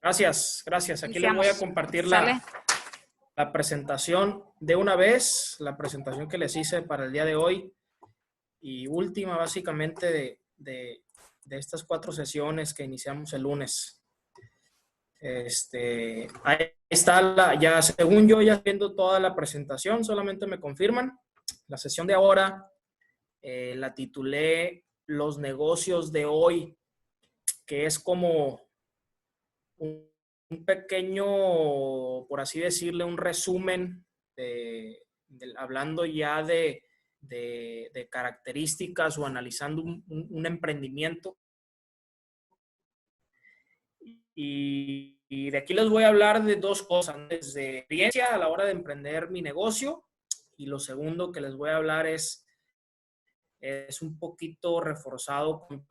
Gracias, gracias. Aquí les voy a Iniciamos. compartir ¿Sale? la presentación de una vez, la presentación que les hice para el día de hoy y última básicamente de estas 4 sesiones que iniciamos el lunes. Ahí está, ya según yo ya viendo toda la presentación, solamente me confirman. La sesión de ahora la titulé Los negocios de hoy, que es como un pequeño, por así decirle, un resumen hablando ya de características o analizando un emprendimiento. Y de aquí les voy a hablar de 2 cosas, desde experiencia a la hora de emprender mi negocio, y lo segundo que les voy a hablar es un poquito reforzado con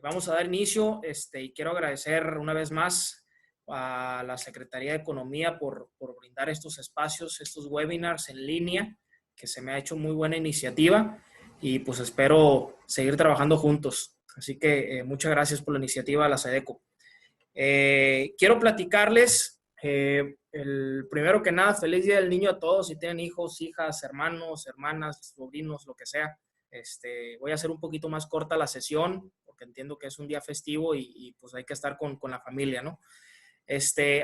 vamos a dar inicio y quiero agradecer una vez más a la Secretaría de Economía por brindar estos espacios, estos webinars en línea, que se me ha hecho muy buena iniciativa y pues espero seguir trabajando juntos. Así que muchas gracias por la iniciativa a la SEDECO. Quiero platicarles, el primero que nada, feliz Día del Niño a todos. Si tienen hijos, hijas, hermanos, hermanas, sobrinos, lo que sea. Voy a hacer un poquito más corta la sesión porque entiendo que es un día festivo y pues hay que estar con la familia, ¿no?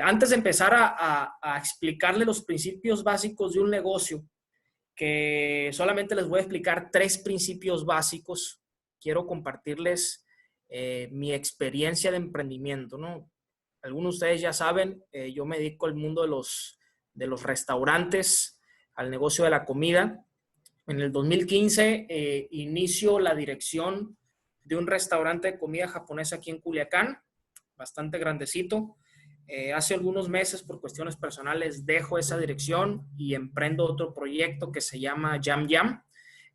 Antes de empezar a explicarle los principios básicos de un negocio, que solamente les voy a explicar 3 principios básicos, quiero compartirles mi experiencia de emprendimiento, ¿no? Algunos de ustedes ya saben, yo me dedico al mundo de los restaurantes, al negocio de la comida. En el 2015 inicio la dirección de un restaurante de comida japonesa aquí en Culiacán, bastante grandecito. Hace algunos meses, por cuestiones personales, dejo esa dirección y emprendo otro proyecto que se llama Yam Yam.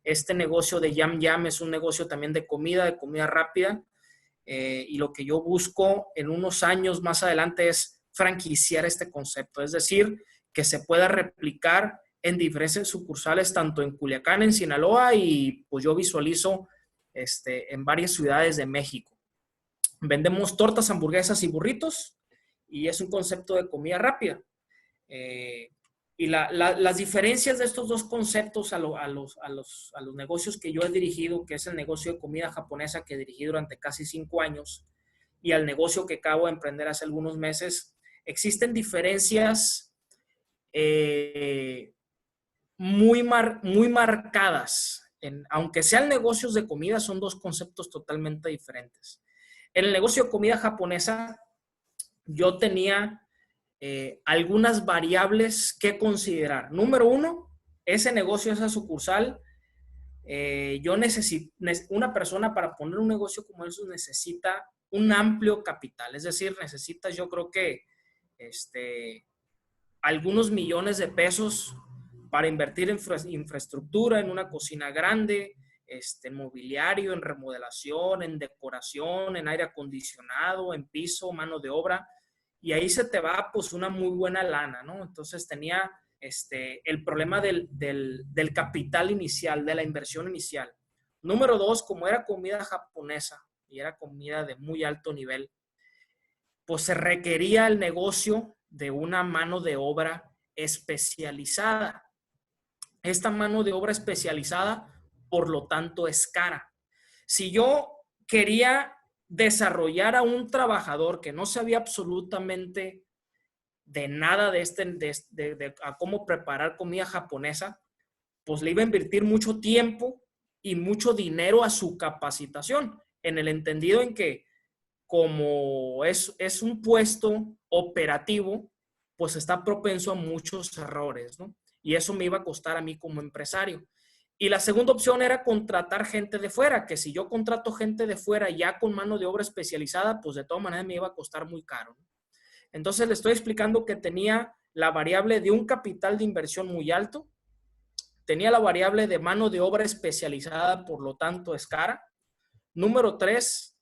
Este negocio de Yam Yam es un negocio también de comida rápida. Y lo que yo busco en unos años más adelante es franquiciar este concepto, es decir, que se pueda replicar en diferentes sucursales, tanto en Culiacán, en Sinaloa, y pues yo visualizo en varias ciudades de México. Vendemos tortas, hamburguesas y burritos, y es un concepto de comida rápida. Eh, y las diferencias de estos 2 conceptos a los negocios que yo he dirigido, que es el negocio de comida japonesa que dirigí durante casi 5 años, y al negocio que acabo de emprender hace algunos meses, existen diferencias muy marcadas. Aunque sean negocios de comida, son 2 conceptos totalmente diferentes. En el negocio de comida japonesa, yo tenía algunas variables que considerar. Número 1, ese negocio, esa sucursal, yo necesito, una persona para poner un negocio como eso necesita un amplio capital, es decir, necesitas, yo creo que algunos millones de pesos para invertir en infraestructura, en una cocina grande, en mobiliario, en remodelación, en decoración, en aire acondicionado, en piso, mano de obra, y ahí se te va pues una muy buena lana, ¿no? Entonces tenía el problema del capital inicial, de la inversión inicial. Número 2, como era comida japonesa y era comida de muy alto nivel, pues se requería el negocio de una mano de obra especializada. Esta mano de obra especializada, por lo tanto, es cara. Si yo quería desarrollar a un trabajador que no sabía absolutamente de nada a cómo preparar comida japonesa, pues le iba a invertir mucho tiempo y mucho dinero a su capacitación, en el entendido en que como es un puesto operativo, pues está propenso a muchos errores, ¿no? Y eso me iba a costar a mí como empresario. Y la segunda opción era contratar gente de fuera, que si yo contrato gente de fuera ya con mano de obra especializada, pues de todas maneras me iba a costar muy caro, ¿no? Entonces le estoy explicando que tenía la variable de un capital de inversión muy alto, tenía la variable de mano de obra especializada, por lo tanto es cara. Número 3,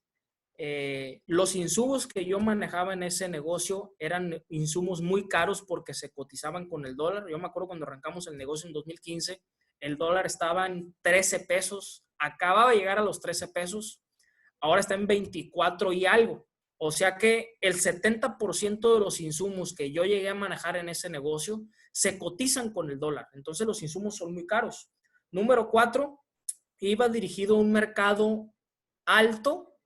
los insumos que yo manejaba en ese negocio eran insumos muy caros porque se cotizaban con el dólar. Yo me acuerdo cuando arrancamos el negocio en 2015, el dólar estaba en 13 pesos, acababa de llegar a los 13 pesos, ahora está en 24 y algo. O sea que el 70% de los insumos que yo llegué a manejar en ese negocio se cotizan con el dólar. Entonces los insumos son muy caros. Número 4, iba dirigido a un mercado alto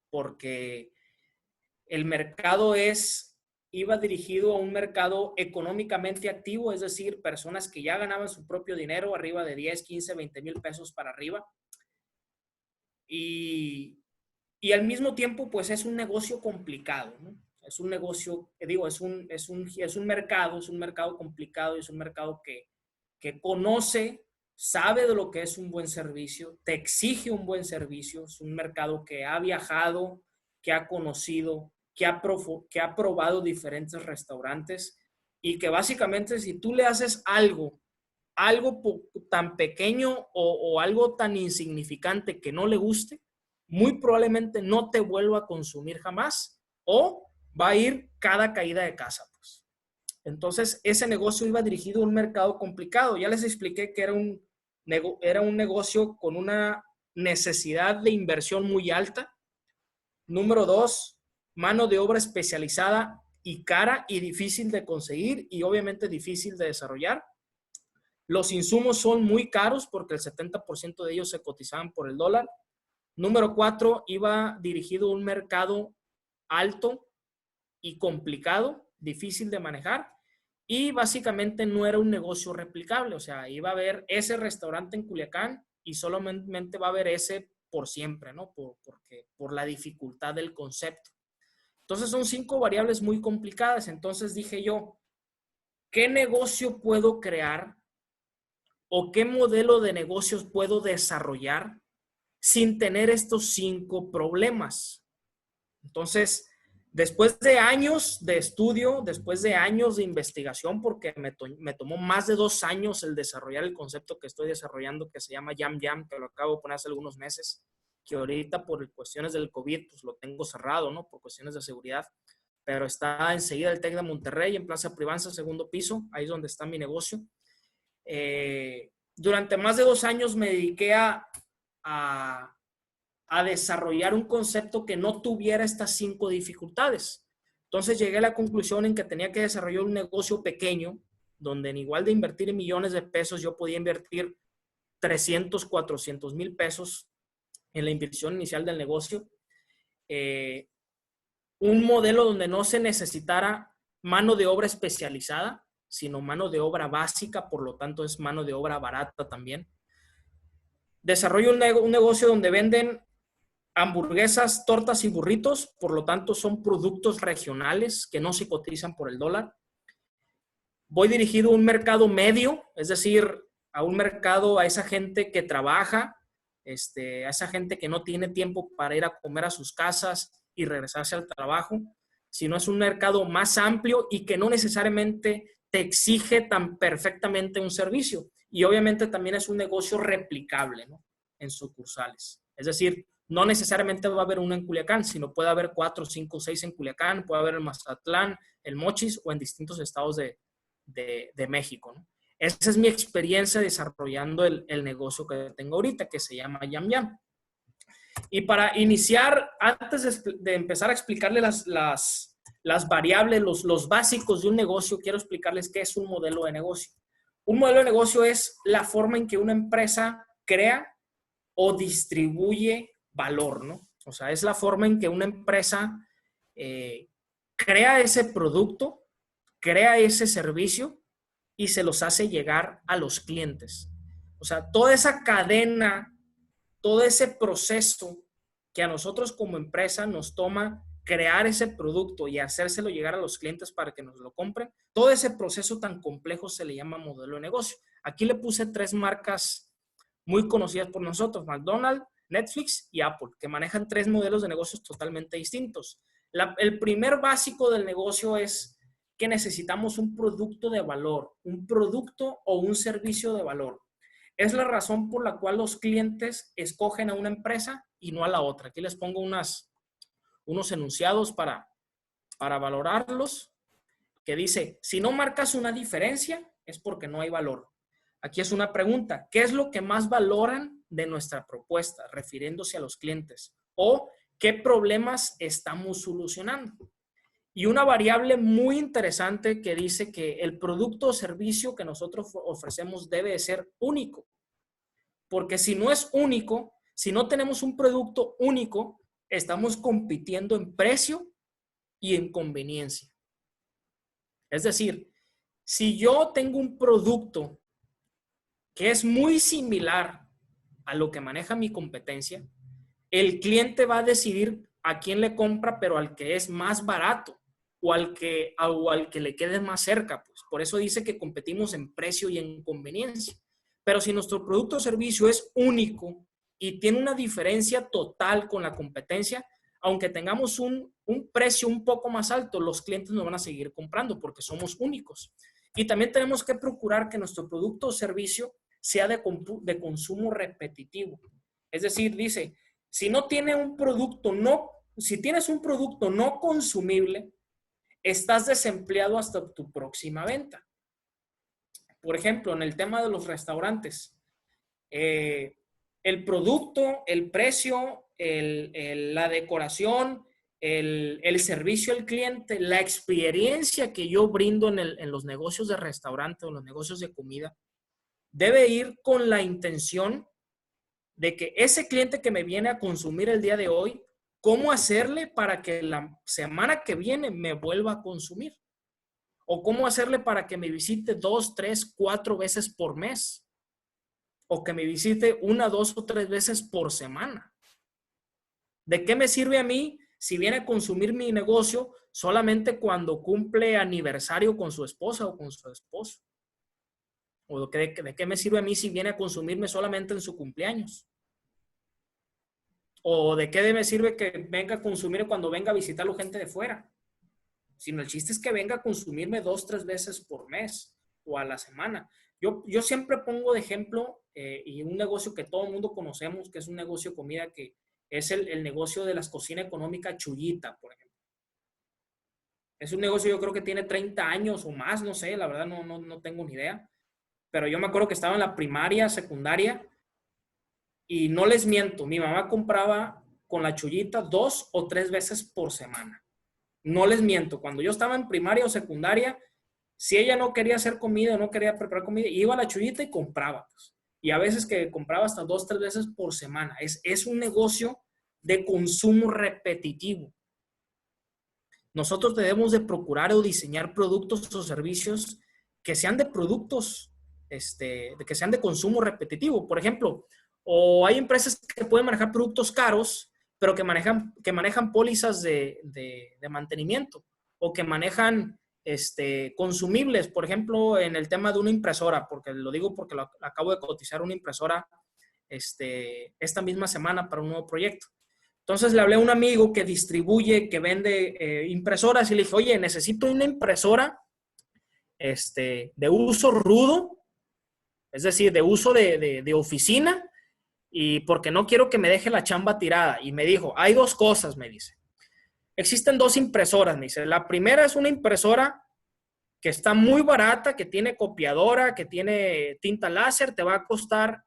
porque el mercado iba dirigido a un mercado económicamente activo, es decir, personas que ya ganaban su propio dinero arriba de 10, 15, 20 mil pesos para arriba. Y al mismo tiempo, pues es un negocio complicado, ¿no? Es un negocio, digo, es un mercado complicado y es un mercado que conoce, sabe de lo que es un buen servicio, te exige un buen servicio, es un mercado que ha viajado, que ha conocido, que ha probado diferentes restaurantes y que básicamente si tú le haces algo tan pequeño o algo tan insignificante que no le guste, muy probablemente no te vuelva a consumir jamás o va a ir cada caída de casa. Pues. Entonces, ese negocio iba dirigido a un mercado complicado. Ya les expliqué que era un negocio con una necesidad de inversión muy alta. Número 2, mano de obra especializada y cara y difícil de conseguir y obviamente difícil de desarrollar. Los insumos son muy caros porque el 70% de ellos se cotizaban por el dólar. Número 4, iba dirigido a un mercado alto y complicado, difícil de manejar. Y básicamente no era un negocio replicable. O sea, iba a haber ese restaurante en Culiacán y solamente va a haber ese por siempre, ¿no? Por la dificultad del concepto. Entonces son 5 variables muy complicadas. Entonces dije yo, ¿qué negocio puedo crear o qué modelo de negocios puedo desarrollar sin tener estos 5 problemas? Entonces, después de años de estudio, después de años de investigación, porque me tomó más de 2 años el desarrollar el concepto que estoy desarrollando, que se llama Yam Yam, que lo acabo de poner hace algunos meses, que ahorita por cuestiones del COVID, pues lo tengo cerrado, ¿no? Por cuestiones de seguridad, pero está enseguida el TEC de Monterrey, en Plaza Privanza, segundo piso, ahí es donde está mi negocio. Durante más de 2 años me dediqué a desarrollar un concepto que no tuviera estas 5 dificultades. Entonces llegué a la conclusión en que tenía que desarrollar un negocio pequeño, donde en igual de invertir millones de pesos, yo podía invertir 300, 400 mil pesos en la inversión inicial del negocio. Un modelo donde no se necesitara mano de obra especializada, sino mano de obra básica, por lo tanto es mano de obra barata también. Desarrollo un negocio donde venden hamburguesas, tortas y burritos, por lo tanto son productos regionales que no se cotizan por el dólar. Voy dirigido a un mercado medio, es decir, a un mercado, a esa gente que trabaja, a esa gente que no tiene tiempo para ir a comer a sus casas y regresarse al trabajo, sino es un mercado más amplio y que no necesariamente te exige tan perfectamente un servicio. Y obviamente también es un negocio replicable, ¿no? En sucursales. Es decir, no necesariamente va a haber uno en Culiacán, sino puede haber 4, 5, 6 en Culiacán, puede haber en Mazatlán, el Mochis o en distintos estados de México, ¿no? Esa es mi experiencia desarrollando el negocio que tengo ahorita, que se llama Yam Yam. Y para iniciar, antes de empezar a explicarle las variables, los básicos de un negocio, quiero explicarles qué es un modelo de negocio. Un modelo de negocio es la forma en que una empresa crea o distribuye valor, ¿no? O sea, es la forma en que una empresa crea ese producto, crea ese servicio y se los hace llegar a los clientes. O sea, toda esa cadena, todo ese proceso que a nosotros como empresa nos toma crear ese producto y hacérselo llegar a los clientes para que nos lo compren, todo ese proceso tan complejo se le llama modelo de negocio. Aquí le puse 3 marcas muy conocidas por nosotros, McDonald's, Netflix y Apple, que manejan 3 modelos de negocios totalmente distintos. El primer básico del negocio es que necesitamos un producto de valor, un producto o un servicio de valor. Es la razón por la cual los clientes escogen a una empresa y no a la otra. Aquí les pongo unos enunciados para valorarlos, que dice, si no marcas una diferencia, es porque no hay valor. Aquí es una pregunta, ¿qué es lo que más valoran de nuestra propuesta, refiriéndose a los clientes? O, qué problemas estamos solucionando. Y una variable muy interesante que dice que el producto o servicio que nosotros ofrecemos debe de ser único. Porque si no es único, si no tenemos un producto único, estamos compitiendo en precio y en conveniencia. Es decir, si yo tengo un producto que es muy similar a lo que maneja mi competencia, el cliente va a decidir a quién le compra, pero al que es más barato o al que le quede más cerca. Pues. Por eso dice que competimos en precio y en conveniencia. Pero si nuestro producto o servicio es único y tiene una diferencia total con la competencia, aunque tengamos un precio un poco más alto, los clientes nos van a seguir comprando porque somos únicos. Y también tenemos que procurar que nuestro producto o servicio sea de consumo repetitivo. Es decir, dice, si no tiene un producto si tienes un producto no consumible, estás desempleado hasta tu próxima venta. Por ejemplo, en el tema de los restaurantes, el producto, el precio, la decoración, el servicio al cliente, la experiencia que yo brindo en los negocios de restaurante o en los negocios de comida, debe ir con la intención de que ese cliente que me viene a consumir el día de hoy, ¿cómo hacerle para que la semana que viene me vuelva a consumir? ¿O cómo hacerle para que me visite 2, 3, 4 veces por mes? O que me visite 1, 2 o 3 veces por semana. ¿De qué me sirve a mí si viene a consumir mi negocio solamente cuando cumple aniversario con su esposa o con su esposo? ¿O de qué me sirve a mí si viene a consumirme solamente en su cumpleaños? ¿O de qué me sirve que venga a consumir cuando venga a visitarlo gente de fuera? Sino el chiste es que venga a consumirme 2, 3 veces por mes o a la semana. Yo siempre pongo de ejemplo y un negocio que todo el mundo conocemos, que es un negocio de comida, que es el negocio de las cocinas económicas Chuyita, por ejemplo. Es un negocio, yo creo que tiene 30 años o más, no sé, la verdad no tengo ni idea. Pero yo me acuerdo que estaba en la primaria, secundaria, y no les miento, mi mamá compraba con la Chuyita 2 o 3 veces por semana. No les miento, cuando yo estaba en primaria o secundaria, si ella no quería hacer comida o no quería preparar comida, iba a la Chuyita y compraba. Pues. Y a veces que compraba hasta 2, 3 veces por semana. Es un negocio de consumo repetitivo. Nosotros debemos de procurar o diseñar productos o servicios que sean de productos, que sean de consumo repetitivo. Por ejemplo, o hay empresas que pueden manejar productos caros, pero que manejan pólizas de mantenimiento o que manejan consumibles, por ejemplo, en el tema de una impresora, porque lo digo porque acabo de cotizar una impresora esta misma semana para un nuevo proyecto. Entonces le hablé a un amigo que distribuye, que vende impresoras y le dije, oye, necesito una impresora de uso rudo, es decir, de uso de oficina, y porque no quiero que me deje la chamba tirada. Y me dijo, hay 2 cosas, me dice. Existen 2 impresoras, me dice. La primera es una impresora que está muy barata, que tiene copiadora, que tiene tinta láser, te va a costar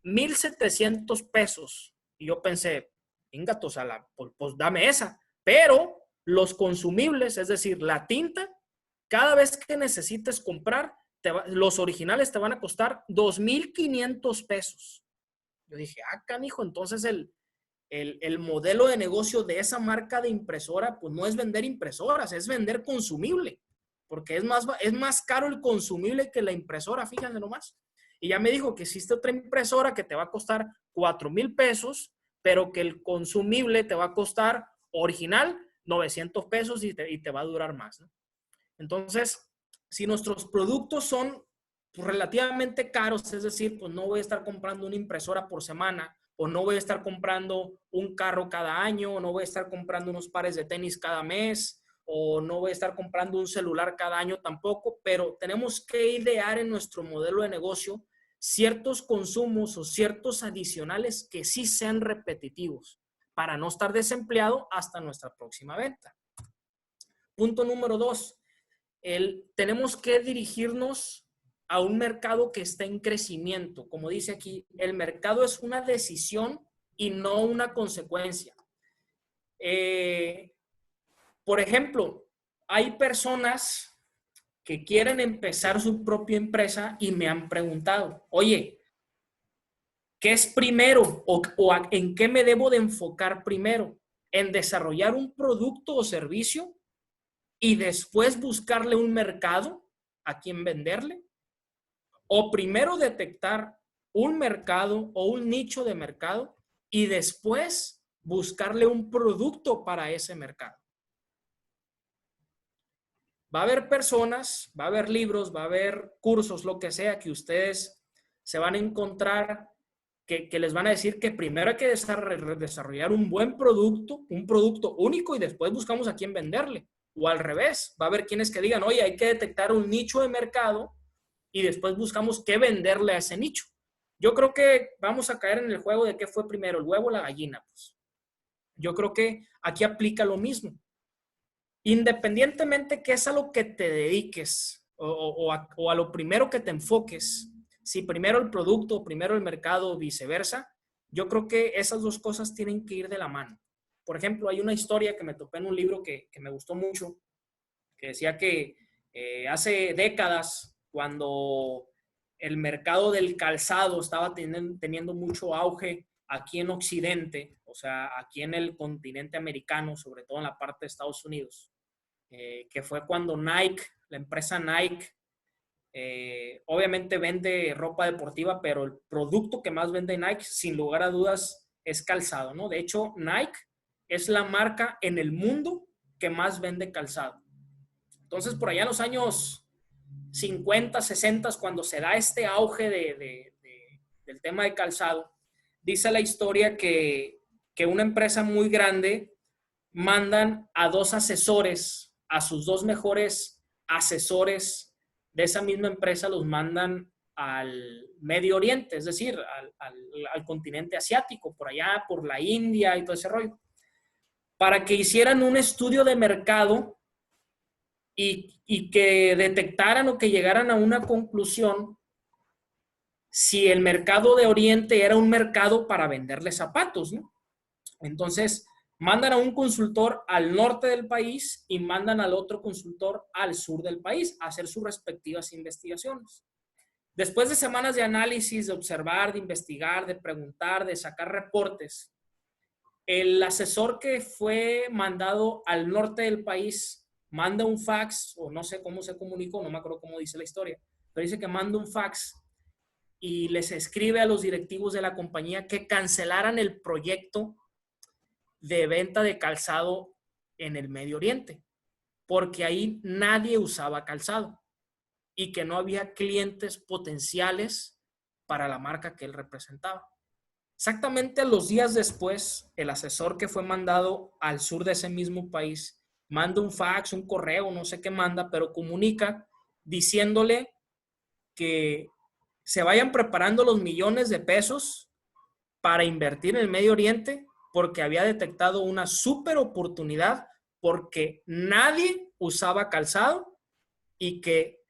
1,700 pesos. Y yo pensé, ingato, o sea, pues dame esa. Pero los consumibles, es decir, la tinta, cada vez que necesites comprar, los originales te van a costar 2,500 pesos. Yo dije, canijo, entonces el modelo de negocio de esa marca de impresora, pues no es vender impresoras, es vender consumible, porque es más caro el consumible que la impresora, fíjense nomás. Y ya me dijo que existe otra impresora que te va a costar 4,000 pesos, pero que el consumible te va a costar original 900 pesos y te va a durar más, ¿no? Entonces, si nuestros productos son relativamente caros, es decir, pues no voy a estar comprando una impresora por semana, o no voy a estar comprando un carro cada año, o no voy a estar comprando unos pares de tenis cada mes, o no voy a estar comprando un celular cada año tampoco, pero tenemos que idear en nuestro modelo de negocio ciertos consumos o ciertos adicionales que sí sean repetitivos para no estar desempleado hasta nuestra próxima venta. Punto número 2, tenemos que dirigirnos a un mercado que está en crecimiento. Como dice aquí, el mercado es una decisión y no una consecuencia. Por ejemplo, hay personas que quieren empezar su propia empresa y me han preguntado, oye, ¿qué es primero o en qué me debo de enfocar primero? ¿En desarrollar un producto o servicio y después buscarle un mercado a quien venderle? ¿O primero detectar un mercado o un nicho de mercado y después buscarle un producto para ese mercado? Va a haber personas, va a haber libros, va a haber cursos, lo que sea, que ustedes se van a encontrar que les van a decir que primero hay que desarrollar un buen producto, un producto único y después buscamos a quién venderle. O al revés, va a haber quienes que digan, oye, hay que detectar un nicho de mercado y después buscamos qué venderle a ese nicho. Yo creo que vamos a caer en el juego de qué fue primero, el huevo o la gallina. Pues. Yo creo que aquí aplica lo mismo. Independientemente que es a lo que te dediques o a lo primero que te enfoques, si primero el producto, primero el mercado o viceversa, yo creo que esas dos cosas tienen que ir de la mano. Por ejemplo, hay una historia que me topé en un libro que me gustó mucho, que decía que hace décadas, cuando el mercado del calzado estaba teniendo mucho auge aquí en Occidente, o sea, aquí en el continente americano, sobre todo en la parte de Estados Unidos, que fue cuando Nike, la empresa Nike, obviamente vende ropa deportiva, pero el producto que más vende Nike, sin lugar a dudas, es calzado, ¿no? De hecho, Nike es la marca en el mundo que más vende calzado. Entonces, por allá en los años 50, 60, cuando se da este auge del tema de calzado, dice la historia que una empresa muy grande mandan a dos asesores, a sus dos mejores asesores de esa misma empresa, los mandan al Medio Oriente, es decir, al continente asiático, por allá, por la India y todo ese rollo, para que hicieran un estudio de mercado y que detectaran o que llegaran a una conclusión si el mercado de Oriente era un mercado para venderle zapatos, ¿no? Entonces, mandan a un consultor al norte del país y mandan al otro consultor al sur del país a hacer sus respectivas investigaciones. Después de semanas de análisis, de observar, de investigar, de preguntar, de sacar reportes, el asesor que fue mandado al norte del país manda un fax, o no sé cómo se comunicó, no me acuerdo cómo dice la historia, pero dice que manda un fax y les escribe a los directivos de la compañía que cancelaran el proyecto de venta de calzado en el Medio Oriente, porque ahí nadie usaba calzado y que no había clientes potenciales para la marca que él representaba. Exactamente los días después, el asesor que fue mandado al sur de ese mismo país manda un fax, un correo, no sé qué manda, pero comunica diciéndole que se vayan preparando los millones de pesos para invertir en el Medio Oriente porque había detectado una súper oportunidad porque nadie usaba calzado y que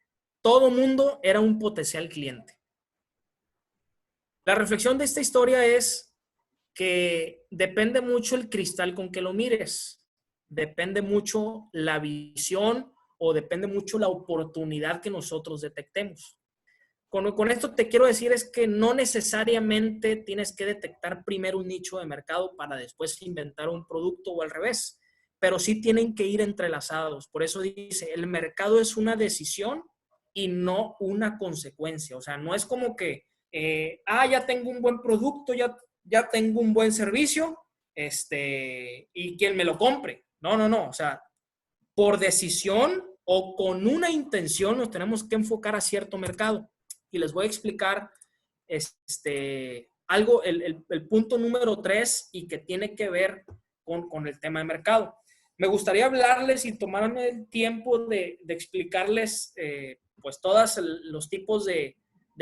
todo mundo era un potencial cliente. La reflexión de esta historia es que depende mucho el cristal con que lo mires, depende mucho la visión o depende mucho la oportunidad que nosotros detectemos. Con esto te quiero decir es que no necesariamente tienes que detectar primero un nicho de mercado para después inventar un producto o al revés, pero sí tienen que ir entrelazados. Por eso dice, el mercado es una decisión y no una consecuencia. O sea, no es como que, ya tengo un buen producto, ya tengo un buen servicio, y quien me lo compre. No, no, no. O sea, por decisión o con una intención nos tenemos que enfocar a cierto mercado. Y les voy a explicar algo, el punto número 3 y que tiene que ver con el tema de mercado. Me gustaría hablarles y tomarme el tiempo de explicarles pues todos los tipos de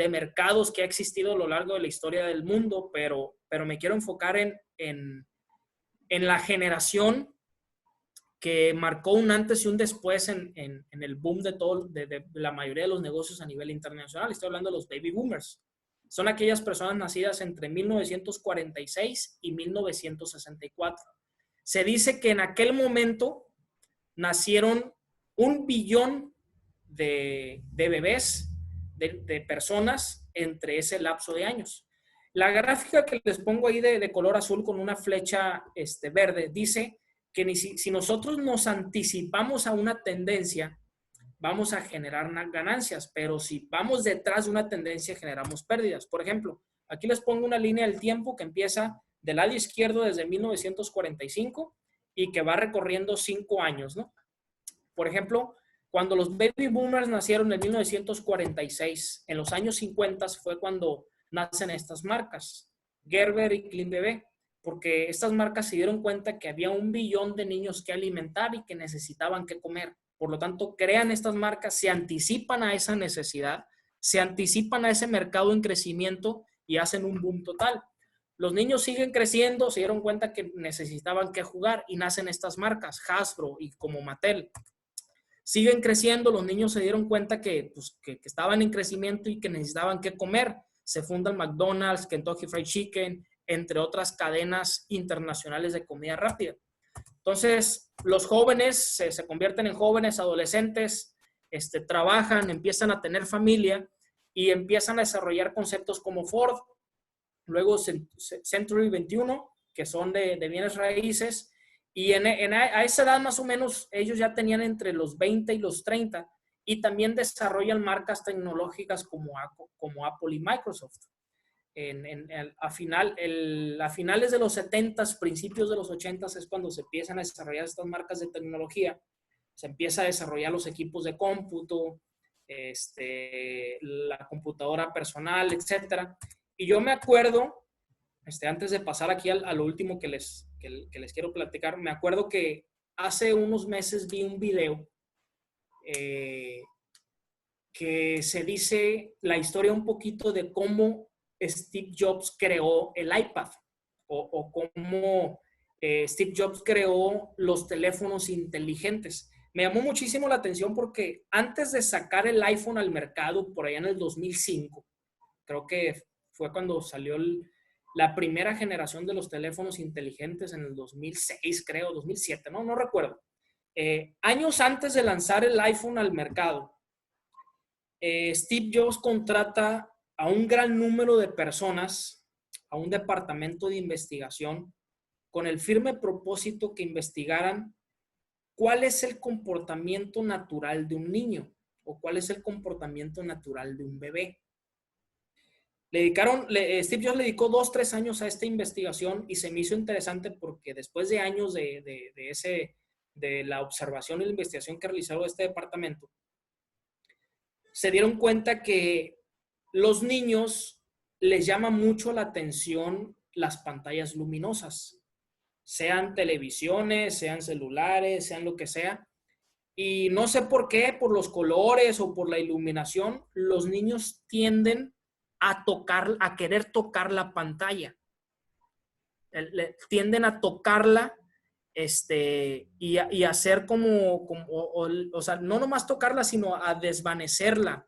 mercados que ha existido a lo largo de la historia del mundo, pero me quiero enfocar en la generación que marcó un antes y un después en el boom de la mayoría de los negocios a nivel internacional. Estoy hablando de los baby boomers. Son aquellas personas nacidas entre 1946 y 1964. Se dice que en aquel momento nacieron 1 billón de bebés, de personas entre ese lapso de años. La gráfica que les pongo ahí de color azul con una flecha verde dice que si nosotros nos anticipamos a una tendencia, vamos a generar ganancias, pero si vamos detrás de una tendencia, generamos pérdidas. Por ejemplo, aquí les pongo una línea del tiempo que empieza del lado izquierdo desde 1945 y que va recorriendo 5 años, ¿no? Por ejemplo, cuando los baby boomers nacieron en 1946, en los años 50 fue cuando nacen estas marcas, Gerber y Clean Bebé, porque estas marcas se dieron cuenta que había 1 billón de niños que alimentar y que necesitaban que comer. Por lo tanto, crean estas marcas, se anticipan a esa necesidad, se anticipan a ese mercado en crecimiento y hacen un boom total. Los niños siguen creciendo, se dieron cuenta que necesitaban que jugar y nacen estas marcas, Hasbro y como Mattel. Siguen creciendo, los niños se dieron cuenta que estaban en crecimiento y que necesitaban que comer. Se fundan McDonald's, Kentucky Fried Chicken, entre otras cadenas internacionales de comida rápida. Entonces, los jóvenes se convierten en jóvenes, adolescentes, trabajan, empiezan a tener familia y empiezan a desarrollar conceptos como Ford, luego Century 21, que son de bienes raíces, y a esa edad más o menos ellos ya tenían entre los 20 y los 30 y también desarrollan marcas tecnológicas como Apple y Microsoft. A finales de los 70s, principios de los 80s es cuando se empiezan a desarrollar estas marcas de tecnología. Se empieza a desarrollar los equipos de cómputo, la computadora personal, etc. Y yo me acuerdo, antes de pasar aquí a lo último que les quiero platicar, me acuerdo que hace unos meses vi un video que se dice la historia un poquito de cómo Steve Jobs creó el iPad o cómo Steve Jobs creó los teléfonos inteligentes. Me llamó muchísimo la atención porque antes de sacar el iPhone al mercado, por allá en el 2005, creo que fue cuando salió la primera generación de los teléfonos inteligentes en el 2006, creo, 2007, no recuerdo. Años antes de lanzar el iPhone al mercado, Steve Jobs contrata a un gran número de personas, a un departamento de investigación, con el firme propósito que investigaran cuál es el comportamiento natural de un niño o cuál es el comportamiento natural de un bebé. Steve Jobs le dedicó 2-3 años a esta investigación y se me hizo interesante porque después de años de la observación y la investigación que realizaron este departamento, se dieron cuenta que los niños les llama mucho la atención las pantallas luminosas, sean televisiones, sean celulares, sean lo que sea. Y no sé por qué, por los colores o por la iluminación, los niños tienden a querer tocar la pantalla. Tienden a tocarla y hacer o sea, no nomás tocarla, sino a desvanecerla,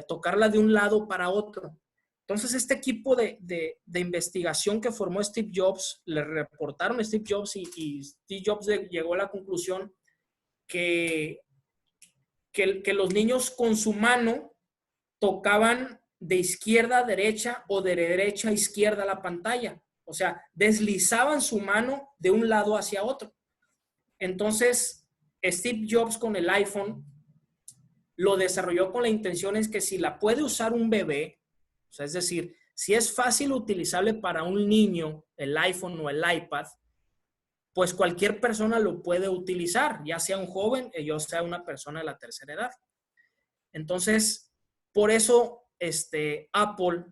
tocarla de un lado para otro. Entonces, este equipo de investigación que formó Steve Jobs, le reportaron a Steve Jobs y Steve Jobs llegó a la conclusión que los niños con su mano tocaban de izquierda a derecha o de derecha a izquierda la pantalla. O sea, deslizaban su mano de un lado hacia otro. Entonces, Steve Jobs con el iPhone lo desarrolló con la intención es que si la puede usar un bebé, o sea, es decir, si es fácil utilizable para un niño, el iPhone o el iPad, pues cualquier persona lo puede utilizar, ya sea un joven o ya sea una persona de la tercera edad. Entonces, por eso Apple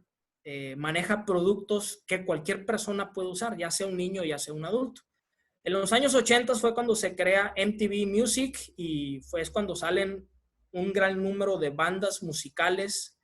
maneja productos que cualquier persona puede usar, ya sea un niño o ya sea un adulto. En los años 80 fue cuando se crea MTV Music y es cuando salen un gran número de bandas musicales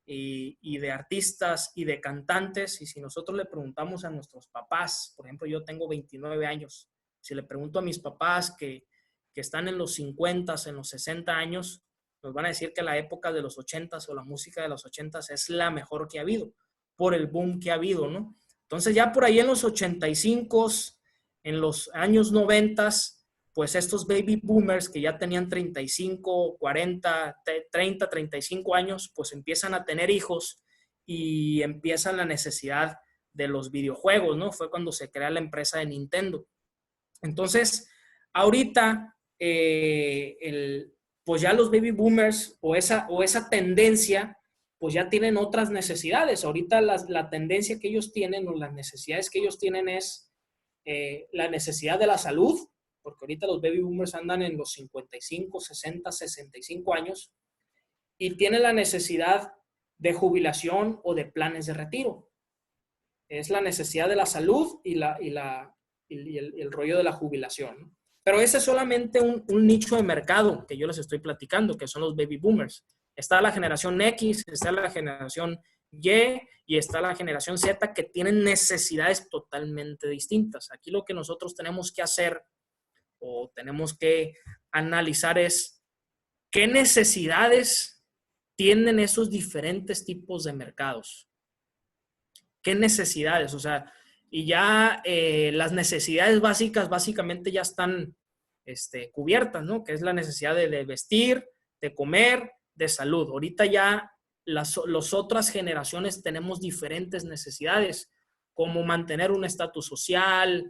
y de artistas y de cantantes. Y si nosotros le preguntamos a nuestros papás, por ejemplo, yo tengo 29 años, si le pregunto a mis papás que están en los 50, en los 60 años, nos van a decir que la época de los 80s o la música de los 80s es la mejor que ha habido, por el boom que ha habido, ¿no? Entonces ya por ahí en los 85s, en los años 90, pues estos baby boomers que ya tenían 35, 40, 30, 35 años, pues empiezan a tener hijos y empiezan la necesidad de los videojuegos, ¿no? Fue cuando se crea la empresa de Nintendo. Entonces, ahorita, pues ya los baby boomers o esa tendencia, pues ya tienen otras necesidades. Ahorita la tendencia que ellos tienen o las necesidades que ellos tienen es la necesidad de la salud, porque ahorita los baby boomers andan en los 55, 60, 65 años y tienen la necesidad de jubilación o de planes de retiro. Es la necesidad de la salud y el rollo de la jubilación, ¿no? Pero ese es solamente un nicho de mercado que yo les estoy platicando, que son los baby boomers. Está la generación X, está la generación Y está la generación Z, que tienen necesidades totalmente distintas. Aquí lo que nosotros tenemos que hacer o tenemos que analizar es qué necesidades tienen esos diferentes tipos de mercados. ¿Qué necesidades? O sea, y ya las necesidades básicas básicamente ya están cubiertas, ¿no? Que es la necesidad de vestir, de comer, de salud. Ahorita ya las otras generaciones tenemos diferentes necesidades, como mantener un estatus social,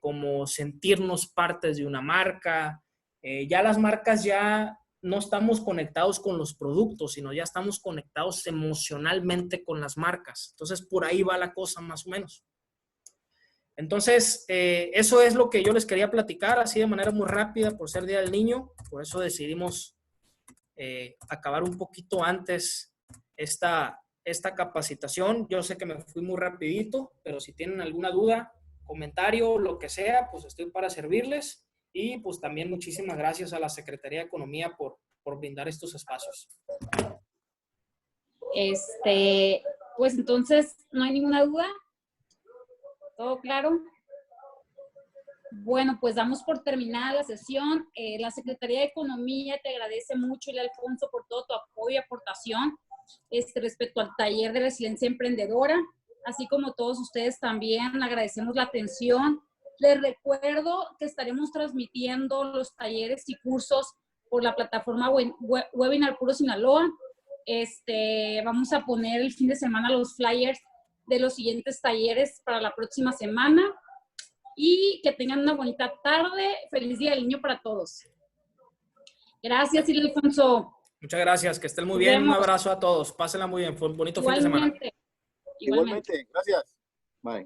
como sentirnos partes de una marca. Ya las marcas ya no estamos conectados con los productos, sino ya estamos conectados emocionalmente con las marcas. Entonces, por ahí va la cosa más o menos. Entonces, eso es lo que yo les quería platicar, así de manera muy rápida, por ser Día del Niño. Por eso decidimos acabar un poquito antes esta capacitación. Yo sé que me fui muy rapidito, pero si tienen alguna duda, comentario, lo que sea, pues estoy para servirles. Y pues también muchísimas gracias a la Secretaría de Economía por brindar estos espacios. Pues entonces, ¿no hay ninguna duda? ¿Todo claro? Bueno, pues damos por terminada la sesión. La Secretaría de Economía te agradece mucho, y Alfonso, por todo tu apoyo y aportación respecto al taller de resiliencia emprendedora, así como todos ustedes también agradecemos la atención. Les recuerdo que estaremos transmitiendo los talleres y cursos por la plataforma Webinar Puro Sinaloa. Vamos a poner el fin de semana los flyers de los siguientes talleres para la próxima semana. Y que tengan una bonita tarde. Feliz Día del Niño para todos. Gracias, Silvio Alfonso. Muchas gracias, que estén muy bien. Un abrazo a todos. Pásenla muy bien. Fue un bonito fin de semana. Igualmente. Gracias. Bye.